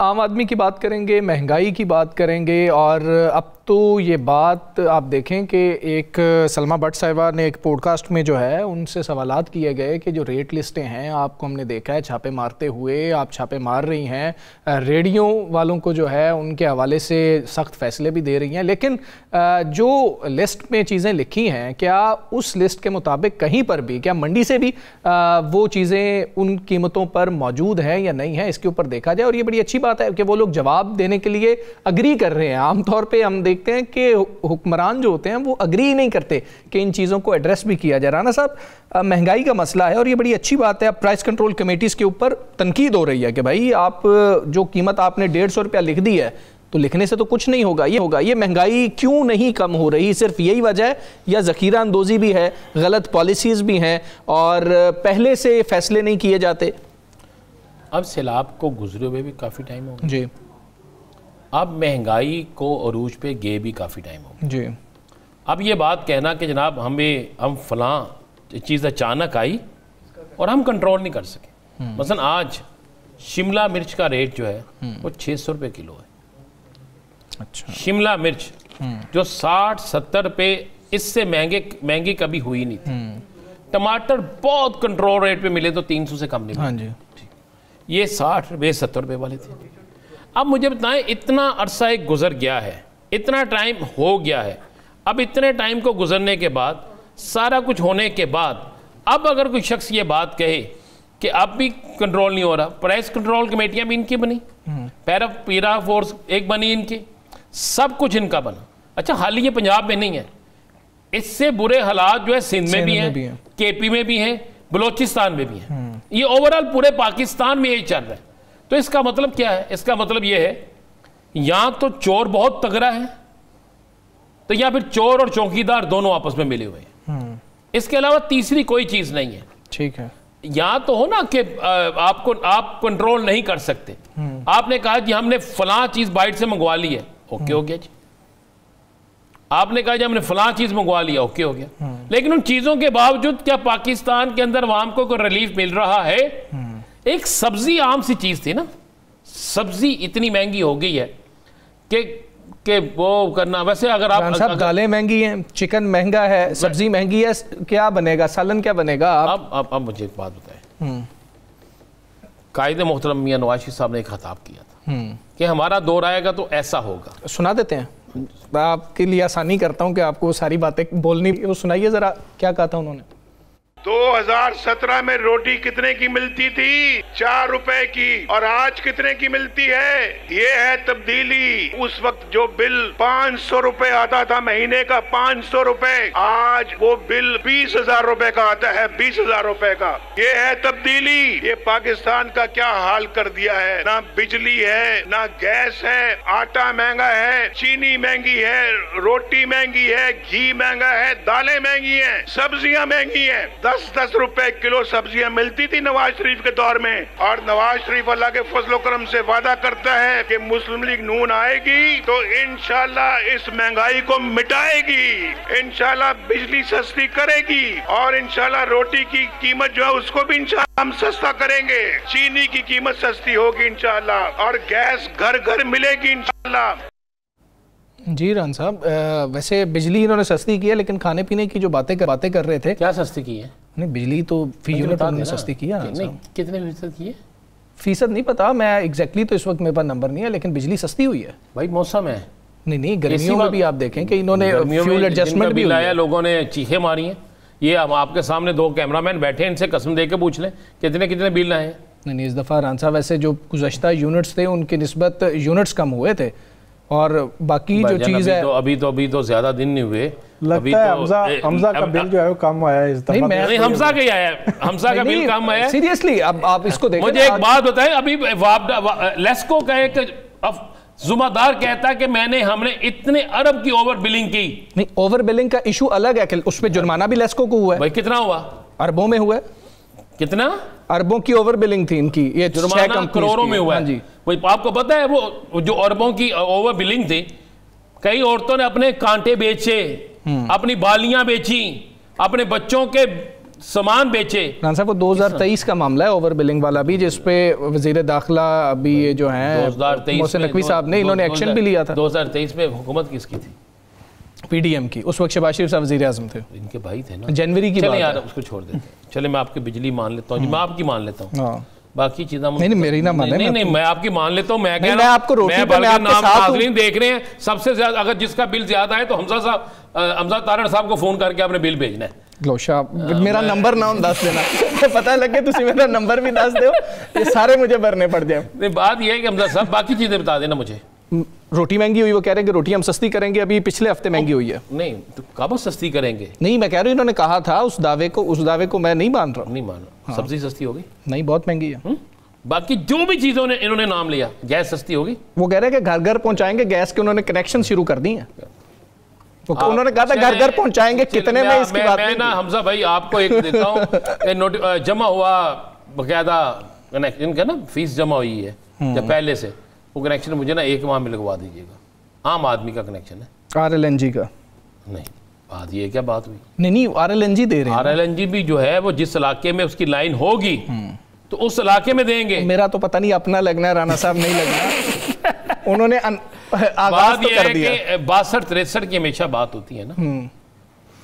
عام آدمی کی بات کریں گے، مہنگائی کی بات کریں گے، اور اب تو یہ بات آپ دیکھیں کہ ایک سلمہ بٹ صاحبہ نے ایک پوڈ کاسٹ میں جو ہے ان سے سوالات کیے گئے کہ جو ریٹ لسٹیں ہیں آپ کو ہم نے دیکھا ہے چھاپے مارتے ہوئے، آپ چھاپے مار رہی ہیں، ریڈیو والوں کو جو ہے ان کے حوالے سے سخت فیصلے بھی دے رہی ہیں، لیکن جو لسٹ میں چیزیں لکھی ہیں کیا اس لسٹ کے مطابق کہیں پر بھی کیا منڈی سے بھی وہ چیزیں ان قیمتوں پر موجود ہیں یا نہیں ہیں، اس کے اوپر دیکھا جائے۔ اور یہ بڑی اچھی بات ہے کہ وہ لوگ جواب دینے کے لیے اگری کر رہے ہیں۔ عام طور پہ ہم دیکھتے ہیں کہ حکمران جو ہوتے ہیں وہ اگری نہیں کرتے کہ ان چیزوں کو ایڈریس بھی کیا جائے۔ رانا صاحب، مہنگائی کا مسئلہ ہے اور یہ بڑی اچھی بات ہے، اب پرائس کنٹرول کمیٹیز کے اوپر تنقید ہو رہی ہے کہ بھائی آپ جو قیمت آپ نے 150 روپیہ لکھ دی ہے تو لکھنے سے تو کچھ نہیں ہوگا، یہ مہنگائی کیوں نہیں کم ہو رہی؟ صرف یہی وجہ ہے یا ذخیرہ اندوزی بھی ہے، غلط پالیسیز بھی ہیں اور پہلے سے فیصلے نہیں کیے جاتے؟ اب سیلاب کو گزرے ہوئے بھی کافی ٹائم ہو گیا جی، اب مہنگائی کو عروج پہ گئے بھی کافی ٹائم ہو گیا جی۔ اب یہ بات کہنا کہ جناب ہم فلاں چیز اچانک آئی اور ہم کنٹرول نہیں کر سکے، مثلا آج شملہ مرچ کا ریٹ جو ہے وہ 600 روپے کلو ہے۔ اچھا، شملہ مرچ جو 60-70 روپے اس سے مہنگی کبھی ہوئی نہیں تھی۔ ٹماٹر بہت کنٹرول ریٹ پہ ملے تو 300 سے کم نہیں ملے۔ ہاں جی، یہ 60 روپے 70 روپے والے تھے۔ اب مجھے بتائیں اتنا عرصہ ایک گزر گیا ہے، اتنا ٹائم ہو گیا ہے، اب اتنے ٹائم کو گزرنے کے بعد سارا کچھ ہونے کے بعد اب اگر کوئی شخص یہ بات کہے کہ اب بھی کنٹرول نہیں ہو رہا، پرائس کنٹرول کمیٹیاں بھی ان کی بنی، پیرا فورس ایک بنی ان کی، سب کچھ ان کا بنا۔ اچھا حالی یہ پنجاب میں نہیں ہے، اس سے برے حالات جو ہے سندھ میں بھی ہیں، کے پی میں بھی ہیں، بلوچستان میں بھی ہیں، یہ اوورال پورے پاکستان میں یہی چل رہا ہے۔ تو اس کا مطلب کیا ہے؟ اس کا مطلب یہ ہے یہاں تو چور بہت تگڑا ہے تو یا پھر چور اور چوکیدار دونوں آپس میں ملے ہوئے ہیں، اس کے علاوہ تیسری کوئی چیز نہیں ہے۔ ٹھیک ہے، یہاں تو ہو نا کہ آپ کنٹرول نہیں کر سکتے، آپ نے کہا جی ہم نے فلاں چیز بائٹ سے منگوا لی ہے، اوکے ہو گیا جی، آپ نے کہا جی ہم نے فلاں چیز منگوا لیا، اوکے ہو گیا، لیکن ان چیزوں کے باوجود کیا پاکستان کے اندر عوام کو کوئی ریلیف مل رہا ہے؟ ایک سبزی عام سی چیز تھی نا، سبزی اتنی مہنگی ہو گئی ہے کہ وہ کرنا، ویسے اگر آپ دالیں مہنگی ہیں، چکن مہنگا ہے، سبزی مہنگی ہے، کیا بنے گا؟ سالن کیا بنے گا؟ اب مجھے ایک بات بتائیں، قائد محترم میاں نواز شریف صاحب نے ایک خطاب کیا تھا کہ ہمارا دور آئے گا تو ایسا ہوگا، سنا دیتے ہیں؟ آپ کے لیے آسانی کرتا ہوں کہ آپ کو ساری باتیں بولنی، وہ سنائیے ذرا کیا کہا تھا انہوں نے۔ 2017 میں روٹی کتنے کی ملتی تھی؟ 4 روپے کی، اور آج کتنے کی ملتی ہے؟ یہ ہے تبدیلی۔ اس وقت جو بل 500 روپے آتا تھا مہینے کا، 500 روپے، آج وہ بل 20,000 روپے کا آتا ہے، 20,000 روپے کا۔ یہ ہے تبدیلی۔ یہ پاکستان کا کیا حال کر دیا ہے، نہ بجلی ہے، نہ گیس ہے، آٹا مہنگا ہے، چینی مہنگی ہے، روٹی مہنگی ہے، گھی مہنگا ہے، دالیں مہنگی ہیں، سبزیاں مہنگی ہیں۔ 10 روپے کلو سبزیاں ملتی تھی نواز شریف کے دور میں، اور نواز شریف اللہ کے فضل و کرم سے وعدہ کرتا ہے کہ مسلم لیگ نون آئے گی تو انشاءاللہ اس مہنگائی کو مٹائے گی، انشاءاللہ بجلی سستی کرے گی، اور انشاءاللہ روٹی کی قیمت جو ہے اس کو بھی انشاءاللہ ہم سستا کریں گے، چینی کی قیمت سستی ہوگی انشاءاللہ، اور گیس گھر گھر ملے گی انشاءاللہ۔ جی ران صاحب، ویسے بجلی انہوں نے سستی کی ہے، لیکن کھانے پینے کی جو باتیں کر رہے تھے، کیا سستی کی ہے؟ نہیں، بجلی تو فی یونٹ انہوں نے سستی کی ہے۔ کتنے فیصد کی ہے؟ فیصد نہیں پتا، میں ایگزیکٹلی تو اس وقت میرے پاس نمبر نہیں ہے، لیکن بجلی سستی ہوئی ہے۔ بھائی موسم ہے، نہیں، گرمیوں میں بھی آپ دیکھیں کہ انہوں نے فیول ایڈجسٹمنٹ بھی لایا، لوگوں نے چیخیں ماری ہیں۔ یہ آپ کے سامنے 2 کیمرہ مین بیٹھے ہیں، ان سے قسم دے کے پوچھ لیں کتنے بل لائے ہیں۔ نہیں، اس دفعہ ران صاحب ویسے جو گزشتہ یونٹس تھے ان کی نسبت یونٹس کم ہوئے تھے، اور باقی جو چیز ہے ابھی تو زیادہ دن نہیں ہوئے، لگتا ہے حمزہ کا بل جو ہے وہ کم آیا ہے اس دفعہ۔ نہیں، حمزہ کا ہی آیا ہے، حمزہ کا بل کم آیا ہے۔ سیریسلی اب آپ اس کو دیکھیں، مجھے ایک بات بتائیں، ابھی لیسکو کا ایک ذمہ دار کہتا ہے کہ ہم نے اتنے ارب کی اوور بلنگ کی۔ نہیں، اوور بلنگ کا ایشو الگ ہے کہ اس پہ جرمانہ بھی لیسکو کو ہوا ہے۔ بھائی کتنا ہوا؟ اربوں میں ہوا ہے۔ کتنا؟ اربوں کی اوور بلنگ تھی ان کی، یہ جرمانہ کروڑوں میں ہوا ہے۔ جی، آپ کو پتا ہے وہ جو اربوں کی اوور بلنگ تھی، کئی عورتوں نے اپنے کانٹے بیچے، اپنی بالیاں بیچی، اپنے بچوں کے सामान बेचे। राना साहब, वो 2023 का मामला है ओवर बिलिंग वाला भी, जिस पे वजीर दाखिला अभी ये जो हैं मोहसिन नकवी साहब ने, इन्होंने एक्शन भी लिया था। 2023 में हुकूमत किसकी थी? पीडीएम की। उस वक्त शहबाज शरीफ साहब वजीर आज़म थे, इनके भाई थे ना। जनवरी की बात यार है। उसको छोड़ देते हैं। चले मैं आपकी बिजली मान लेता हूँ, मैं आपकी मान लेता हूँ, हाँ। बाकी चीज़ें नहीं मेरी ना माने। नहीं मैं आपकी मान लेता हूँ। मैं आपको रोटी पे मैं आपके साथ हूं। देख रहे हैं सबसे ज्यादा, अगर जिसका बिल ज्यादा है तो हमजा तारण साहब को फोन करके आपने बिल भेजना है। लोशा मेरा नंबर ना दस देना पता लगे तुसी मेरा नंबर भी दस दो, ये सारे मुझे भरने पड़ जाए। नहीं बात ये है कि हमजा साहब बाकी चीजें बता देना मुझे। रोटी महंगी हुई, वो कह रहे हैं कि रोटी हम सस्ती करेंगे, अभी पिछले हफ्ते महंगी हुई है। नहीं तो कब सस्ती करेंगे? नहीं मैं कह रही हूँ, इन्होंने कहा था उस दावे को मैं नहीं मान रहा। नहीं मान रहा। सब्जी सस्ती होगी? नहीं, बहुत महंगी है। बाकी जो भी चीजों ने इन्होंने नाम लिया, गैस सस्ती होगी? वो कह रहे हैं कि घर घर पहुंचाएंगे, गैस के उन्होंने कनेक्शन शुरू कर दी है। उन्होंने कहा था घर घर पहुंचाएंगे, कितने में इसकी बात मैं ना हमजा भाई आपको एक देता हूँ जमा हुआ बकायदा कनेक्शन का ना, फीस जमा हुई है जब पहले से, वो कनेक्शन मुझे ना 1 माह में लगवा दीजिएगा। आम आदमी का कनेक्शन है, RLNG का नहीं। बात ये क्या बात हुई? नहीं RLNG दे रहे हैं। RLNG भी जो है वो जिस इलाके में उसकी लाइन होगी तो उस इलाके में देंगे। मेरा तो पता नहीं अपना लगना है, राना साहब नहीं लगना। उन्होंने आगाज तो कर दिया। 62-63 की हमेशा बात होती है ना,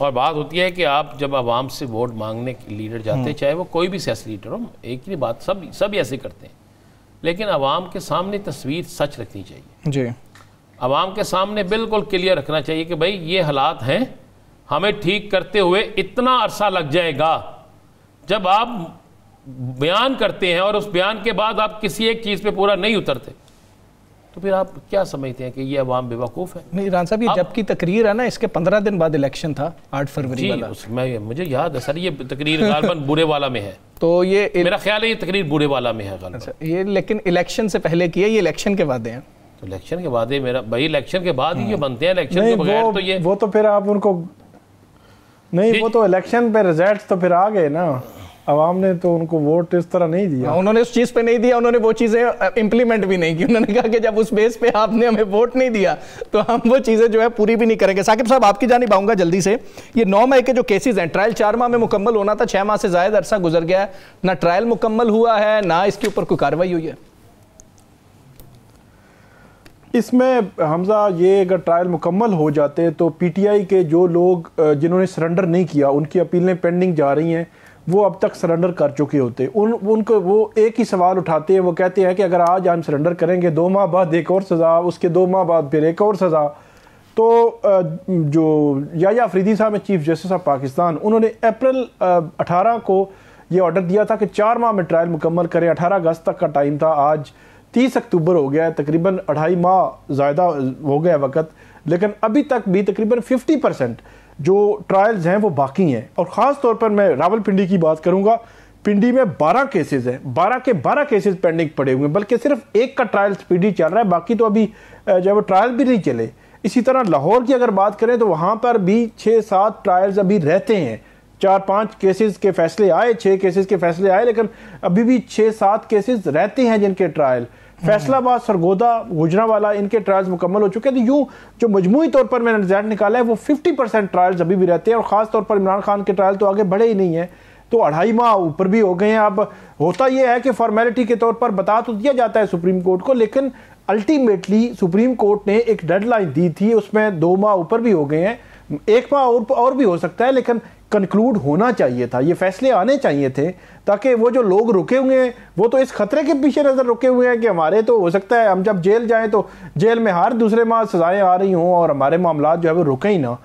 और बात होती है कि आप जब आवाम से वोट मांगने के लीडर जाते हैं, चाहे वो कोई भी सियासी लीडर हो, एक ही बात सब ऐसे करते हैं, लेकिन आवाम के सामने तस्वीर सच रखनी चाहिए जी। आवाम के सामने बिल्कुल क्लियर रखना चाहिए कि भाई ये हालात हैं, हमें ठीक करते हुए इतना अरसा लग जाएगा। जब आप बयान करते हैं और उस बयान के बाद आप किसी एक चीज़ पे पूरा नहीं उतरते, तो फिर आप क्या समझते हैं कि ये अवाम बेवकूफ़ है? नहीं राना साहब, ये जब की तकरीर है ना, इसके 15 दिन बाद इलेक्शन था, 8 फरवरी वाला। उसमें मुझे याद है सर, ये तकरीर गालबन बुरे वाला में है। तो ये मेरा ख्याल है ये तकरीर बुरे वाला में है। अच्छा, ये लेकिन इलेक्शन से पहले किया, ये इलेक्शन के वादे हैं। तो इलेक्शन के वादे मेरा भाई, इलेक्शन के बाद ही ये बनते हैं, इलेक्शन के बगैर तो ये वो तो फिर आप उनको नहीं, वो तो इलेक्शन पे रिजल्ट तो फिर आ गए ना, अवाम ने तो उनको वोट इस तरह नहीं दिया। उन्होंने उस चीज़ पे नहीं दिया, उन्होंने वो चीज़ें इम्प्लीमेंट भी नहीं की। उन्होंने कहा कि जब उस बेस पे आपने हमें वोट नहीं दिया तो हम वो चीज़ें जो है पूरी भी नहीं करेंगे। साकिब साहब, आपकी जानिब आऊँगा जल्दी से। ये 9 मई के जो केसेस हैं, ट्रायल 4 माह में मुकम्मल होना था, 6 माह से ज़्यादा अरसा गुजर गया है, ना ट्रायल मुकम्मल हुआ है, ना इसके ऊपर कोई कार्रवाई हुई है। इसमें हमजा, ये अगर ट्रायल मुकम्मल हो जाते तो PTI के जो लोग जिन्होंने सरेंडर नहीं किया, उनकी अपीलें पेंडिंग जा रही हैं, वो अब तक सरेंडर कर चुके होते। उनको वो एक ही सवाल उठाते हैं, वो कहते हैं कि अगर आज हम सरेंडर करेंगे, 2 माह बाद एक और सज़ा, उसके 2 माह बाद फिर एक और सज़ा। तो जो याया अफरीदी साहब हैं, चीफ जस्टिस ऑफ पाकिस्तान, उन्होंने अप्रैल 18 को ये ऑर्डर दिया था कि 4 माह में ट्रायल मुकम्मल करें। 18 अगस्त तक का टाइम था, आज 30 अक्टूबर हो गया है, तकरीबन 2.5 माह ज़्यादा हो गया वक्त, लेकिन अभी तक भी तकरीबन 50% जो ट्रायल्स हैं वो बाकी हैं। और ख़ास तौर पर मैं रावलपिंडी की बात करूंगा, पिंडी में 12 केसेस हैं, 12 के 12 केसेस पेंडिंग पड़े हुए हैं, बल्कि सिर्फ एक का ट्रायल स्पीडी चल रहा है, बाकी तो अभी जो वो ट्रायल भी नहीं चले। इसी तरह लाहौर की अगर बात करें तो वहाँ पर भी 6-7 ट्रायल्स अभी रहते हैं। 4-5 केसेस के फैसले आए, 6 केसेस के फैसले आए, लेकिन अभी भी 6-7 केसेस रहते हैं जिनके ट्रायल। फैसलाबाद, सरगोदा, गुजरांवाला, इनके ट्रायल्स मुकम्मल हो चुके हैं। तो यूँ जो मजमूई तौर पर मैंने रिजल्ट निकाला है वो 50% ट्रायल्स अभी भी रहते हैं, और ख़ास तौर पर इमरान खान के ट्रायल तो आगे बढ़े ही नहीं है, तो 2.5 माह ऊपर भी हो गए हैं। अब होता यह है कि फॉर्मेलिटी के तौर पर बता तो दिया जाता है सुप्रीम कोर्ट को, लेकिन अल्टीमेटली सुप्रीम कोर्ट ने एक डेडलाइन दी थी, उसमें 2 माह ऊपर भी हो गए हैं, 1 माह और भी हो सकता है, लेकिन कंक्लूड होना चाहिए था, ये फैसले आने चाहिए थे, ताकि वो जो लोग रुके हुए हैं वो तो इस खतरे के पीछे नज़र रुके हुए हैं कि हमारे तो हो सकता है हम जब जेल जाएं तो जेल में हर दूसरे माह सजाएं आ रही हों और हमारे मामला जो है वो रुके ही ना।